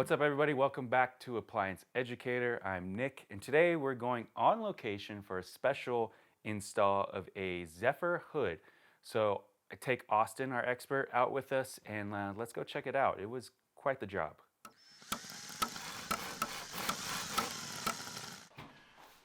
What's up, everybody? Welcome back to Appliance Educator. I'm Nick, and today we're going on location for a special install of a Zephyr hood. So I take Austin, our expert, out with us, and let's go check it out. It was quite the job.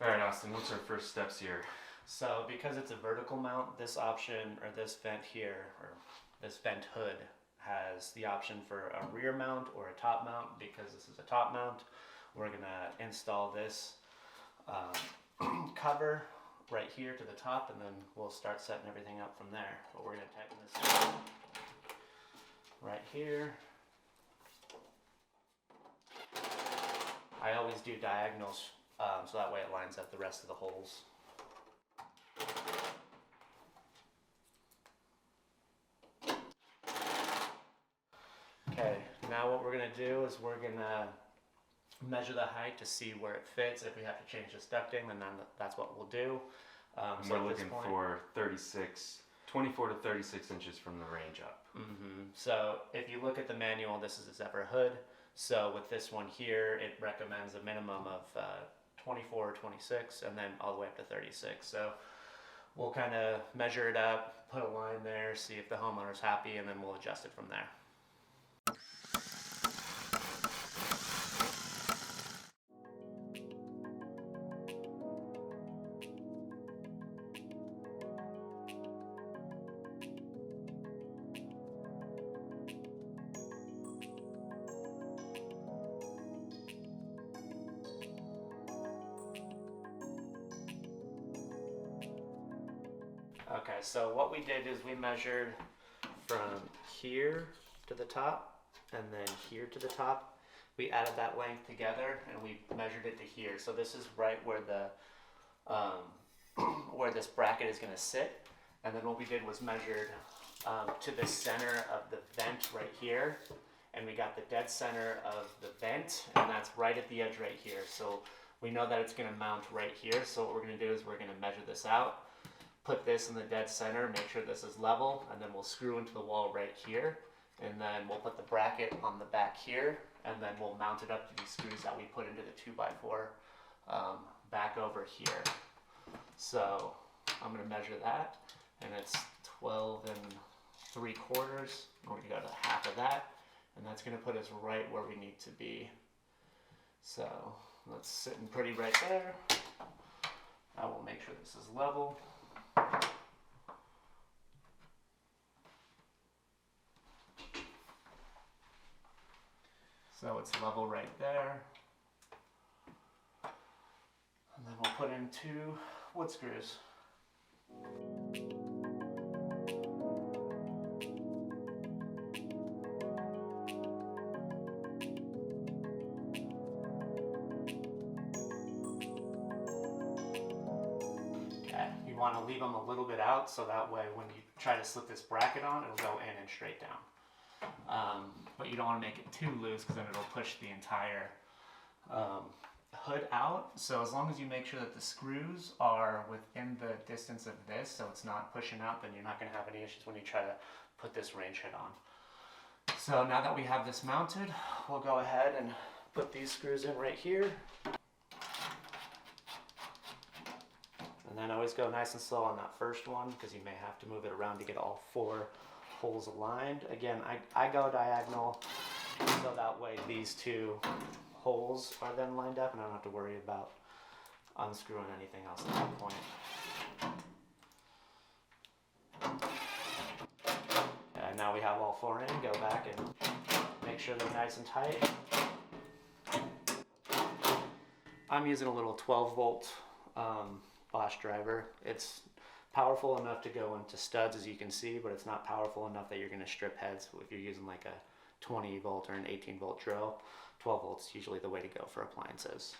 All right, Austin, what's our first steps here? So because it's a vertical mount, this option, or this vent here, or this vent hood, has the option for a rear mount or a top mount. Because this is a top mount, we're gonna install this cover right here to the top, and then we'll start setting everything up from there. But we're gonna tighten this right here. I always do diagonals, so that way it lines up the rest of the holes. Okay, now what we're going to do is we're going to measure the height to see where it fits. If we have to change this ducting, then that's what we'll do. So we're looking for 24 to 36 inches from the range up. So if you look at the manual, this is a Zephyr hood. So with this one here, it recommends a minimum of 24 or 26, and then all the way up to 36. So we'll kind of measure it up, put a line there, see if the homeowner's happy, and then we'll adjust it from there. Okay, so what we did is we measured from here to the top and then here to the top. We added that length together and we measured it to here. So this is right where the where this bracket is going to sit. And then what we did was measured to the center of the vent right here. And we got the dead center of the vent, and that's right at the edge right here. So we know that it's going to mount right here. So what we're going to do is we're going to measure this out, put this in the dead center, make sure this is level, and then we'll screw into the wall right here. And then we'll put the bracket on the back here, and then we'll mount it up to these screws that we put into the 2x4 back over here. So I'm going to measure that, and it's 12 3/4. We're going to go to half of that, and that's going to put us right where we need to be. So that's sitting pretty right there. I will make sure this is level. So it's level right there. And then we'll put in 2 wood screws. Okay, you want to leave them a little bit out so that way when you try to slip this bracket on, it'll go in and straight down. But you don't want to make it too loose because then it'll push the entire hood out. So as long as you make sure that the screws are within the distance of this, so it's not pushing out, then you're not going to have any issues when you try to put this range hood on. So now that we have this mounted, we'll go ahead and put these screws in right here. And then always go nice and slow on that first one because you may have to move it around to get all 4 holes aligned. Again, I go diagonal so that way these 2 holes are then lined up and I don't have to worry about unscrewing anything else at that point. And now we have all 4 in, go back and make sure they're nice and tight. I'm using a little 12 volt Bosch driver. It's powerful enough to go into studs, as you can see, but it's not powerful enough that you're going to strip heads if you're using like a 20 volt or an 18 volt drill. 12 volts is usually the way to go for appliances.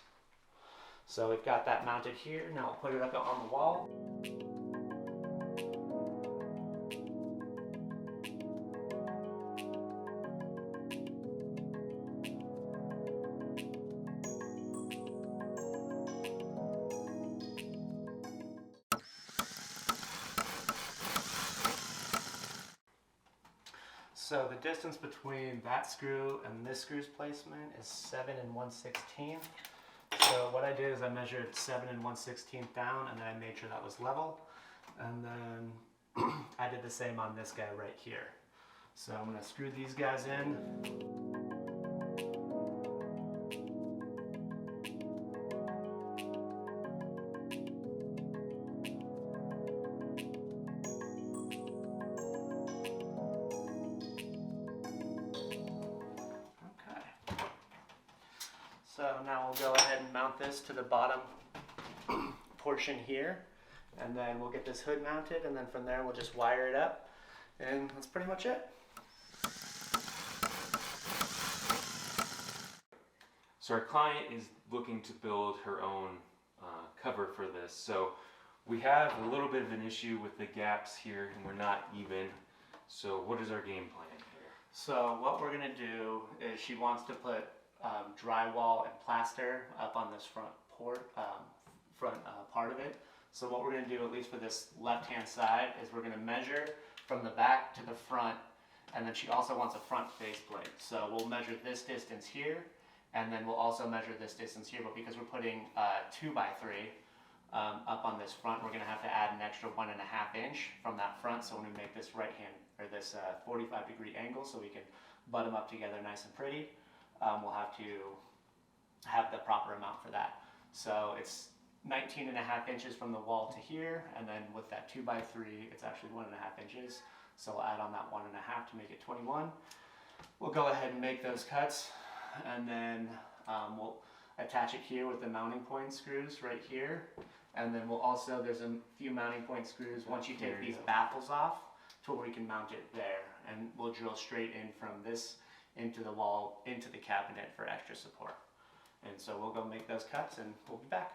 So we've got that mounted here. Now we'll put it up on the wall. So the distance between that screw and this screw's placement is 7 1/16. So what I did is I measured 7 1/16 down, and then I made sure that was level. And then I did the same on this guy right here. So I'm going to screw these guys in. So now we'll go ahead and mount this to the bottom portion here, and then we'll get this hood mounted, and then from there we'll just wire it up, and that's pretty much it. So our client is looking to build her own cover for this. So we have a little bit of an issue with the gaps here, and we're not even. So what is our game plan here? So what we're gonna do is she wants to put drywall and plaster up on this front part of it. So what we're going to do, at least for this left-hand side, is we're going to measure from the back to the front, and then she also wants a front face plate. So we'll measure this distance here, and then we'll also measure this distance here. But because we're putting 2x3 up on this front, we're going to have to add an extra 1.5 inch from that front. So when we make this this 45-degree angle, so we can butt them up together nice and pretty. We'll have to have the proper amount for that. So it's 19.5 inches from the wall to here, and then with that 2x3, it's actually 1.5 inches. So we'll add on that 1.5 to make it 21. We'll go ahead and make those cuts, and then we'll attach it here with the mounting point screws right here. And then we'll also, there's a few mounting point screws once you take these baffles off to where we can mount it there. And we'll drill straight in from this into the wall, into the cabinet for extra support. And so we'll go make those cuts and we'll be back.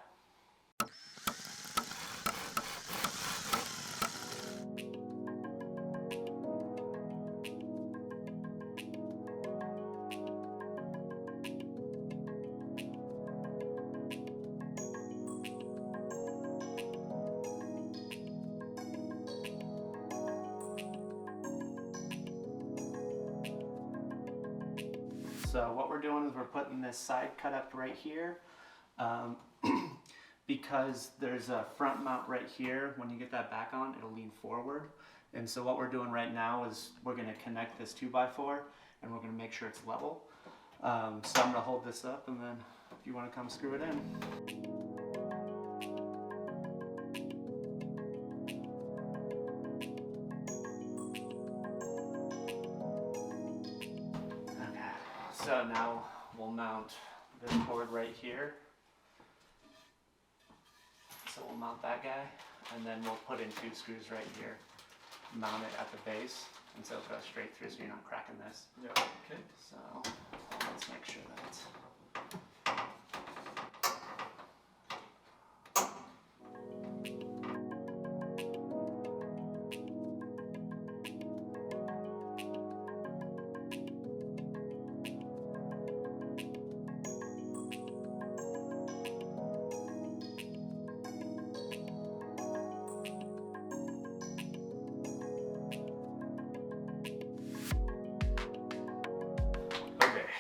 So what we're doing is we're putting this side cut up right here because there's a front mount right here. When you get that back on, it'll lean forward. And so what we're doing right now is we're going to connect this 2x4 and we're going to make sure it's level. So I'm going to hold this up, and then if you want to come screw it in. So now we'll mount this cord right here. So we'll mount that guy, and then we'll put in 2 screws right here. Mount it at the base, and so it goes straight through so you're not cracking this. Yeah, okay. So let's make sure that it's...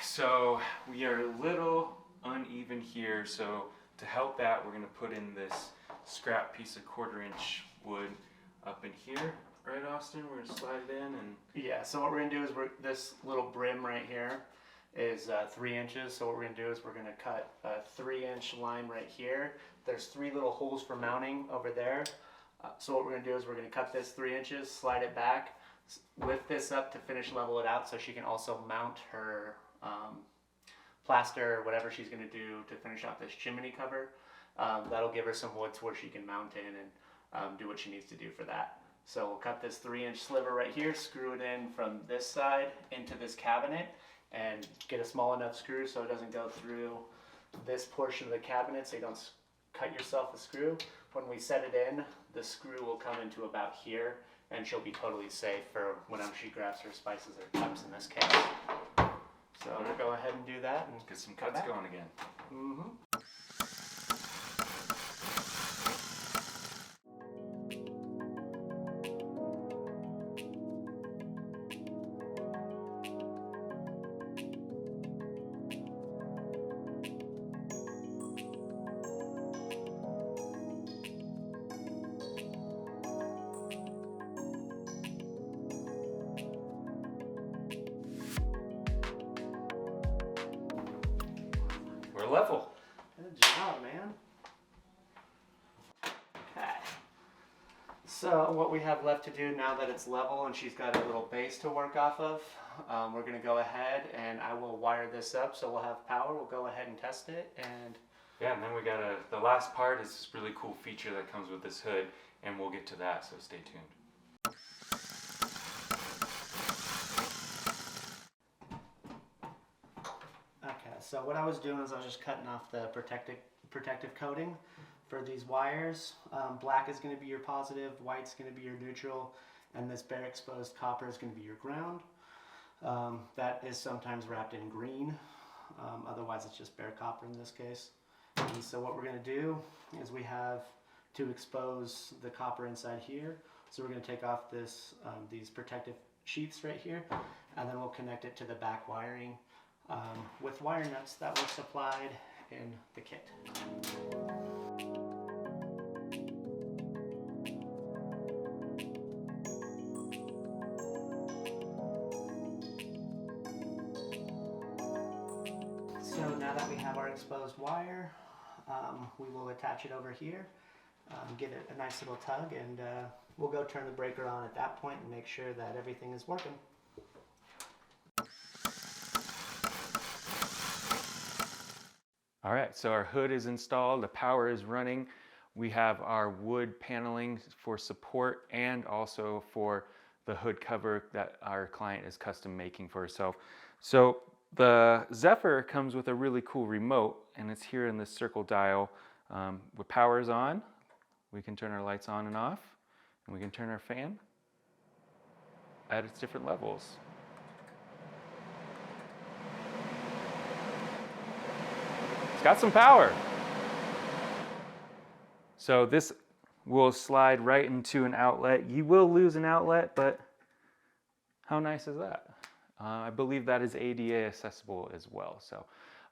So we are a little uneven here, so to help that, we're going to put in this scrap piece of 1/4-inch wood up in here, right, Austin? We're going to slide it in and... Yeah, so what we're going to do is this little brim right here is 3 inches. So what we're going to do is we're going to cut a 3-inch line right here. There's 3 little holes for mounting over there. So what we're going to do is we're going to cut this 3 inches, slide it back, lift this up to finish level it out so she can also mount her plaster or whatever she's going to do to finish out this chimney cover. That'll give her some wood to where she can mount in and do what she needs to do for that. So we'll cut this 3-inch sliver right here, screw it in from this side into this cabinet, and get a small enough screw so it doesn't go through this portion of the cabinet so you don't cut yourself a screw. When we set it in, the screw will come into about here, and she'll be totally safe for whenever she grabs her spices or cups in this case. So we'll go ahead and do that and get some cuts going again. Mm-hmm. level. Good job, man. Okay. So what we have left to do now that it's level and she's got a little base to work off of, we're going to go ahead and I will wire this up so we'll have power. We'll go ahead and test it. And yeah, and then we got the last part is this really cool feature that comes with this hood, and we'll get to that, so stay tuned. okay, so what I was doing is I was just cutting off the protective coating for these wires. Black is going to be your positive, white's going to be your neutral, and this bare exposed copper is going to be your ground. That is sometimes wrapped in green, otherwise it's just bare copper in this case. And so what we're going to do is we have to expose the copper inside here. So we're going to take off these protective sheaths right here, and then we'll connect it to the back wiring with wire nuts that were supplied in the kit. So now that we have our exposed wire, we will attach it over here, give it a nice little tug, and we'll go turn the breaker on at that point and make sure that everything is working. All right, so our hood is installed, the power is running. We have our wood paneling for support and also for the hood cover that our client is custom making for herself. So the Zephyr comes with a really cool remote, and it's here in this circle dial. With power is on, we can turn our lights on and off, and we can turn our fan at its different levels. It's got some power. So this will slide right into an outlet. You will lose an outlet, but how nice is that? I believe that is ADA accessible as well. So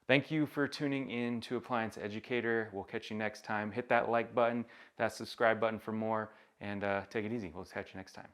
thank you for tuning in to Appliance Educator. We'll catch you next time. Hit that like button, that subscribe button for more, and take it easy. We'll catch you next time.